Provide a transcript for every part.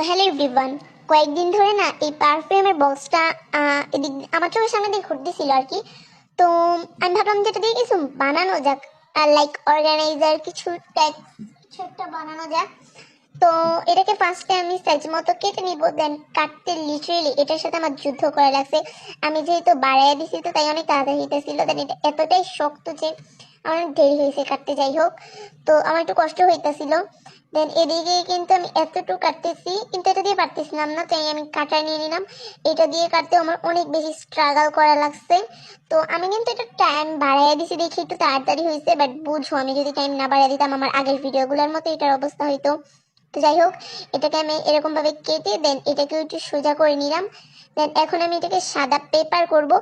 তো hello everyone, কয়েকদিন ধরে না এই পারফিউমের বক্সটা এদিক আমার চোখের সামনে দিয়ে ঘুরতেছিল আর কি। তো আমি ভাবলাম যেটা দিয়ে কিছু বানানো যাক, লাইক অর্গানাইজার কিছু টাইপ কিছু একটা বানানো যাক। তো এটাকে ফার্স্টে আমি সাইজ মতো কেটে নিব, দেন কাটতে লিটারেলি এটার সাথে আমার যুদ্ধ করা লাগছে। আমি যেহেতু বাড়াইয়া দিছি তো তাই অনেক তাড়াতাড়ি হইতেছিল, দেন এটা এতটাই শক্ত যে আমার অনেক দেরি হয়েছে কাটতে। যাই হোক, তো আমার একটু কষ্ট হইতেছিল। দেন এদিকে কিন্তু আমি এতটুকু কাটতেছি, কিন্তু এটা দিয়ে পারতেছিলাম না, তাই আমি কাটার নিয়ে নিলাম। এটা দিয়ে কাটতে আমার অনেক বেশি স্ট্রাগল করা লাগছে। তো আমি কিন্তু এটা টাইম বাড়াইয়া দিছি দেখি একটু তাড়াতাড়ি হয়েছে, বাট বুঝো আমি যদি টাইম না বাড়াই দিতাম আমার আগের ভিডিওগুলোর মতো এটার অবস্থা হইতো। তো যাই হোক, এটাকে আমি এরকম ভাবে কেটে দেন এটাকে একটু সোজা করে নিলাম। দেন এখন আমি এটাকে সাদা পেপার করব।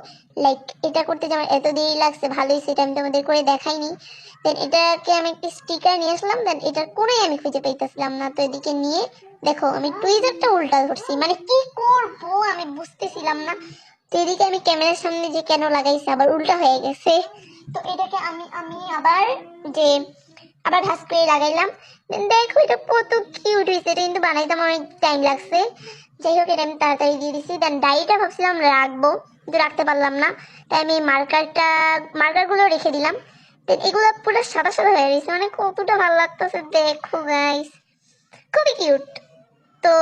লাইক এটা করতে যে আমার এত দেরি লাগছে, ভালোই সেটা আমি তোমাদের করে দেখাইনি। দেন এটাকে আমি একটি স্টিকার নিয়ে আসলাম, দেন এটার কোনোই আমি খুঁজে পাইতেছিলাম না। তো এদিকে নিয়ে দেখো আমি টুইজারটা উল্টা ধরছি, মানে কি করব আমি বুঝতেছিলাম না। তো এদিকে আমি ক্যামেরার সামনে যে কেন লাগাইছি আবার উল্টা হয়ে গেছে। তো এটাকে আমি আমি আবার যে আবার ভাঁজ করে লাগাইলাম। দেখো এটা কত কিউট হয়েছে, এটা কিন্তু বানাইতে আমার অনেক টাইম লাগছে। যাই হোক, এটা আমি তাড়াতাড়ি দিয়ে দিছি। দেন ডাইটা ভাবছিলাম রাখবো, কিন্তু রাখতে পারলাম না, তাই আমি মার্কারগুলো রেখে দিলাম। দেন এগুলো পুরো সাদা সাদা হয়ে গেছে, মানে কতটা ভালো লাগতেছে দেখো গাইস, খুবই কিউট। তো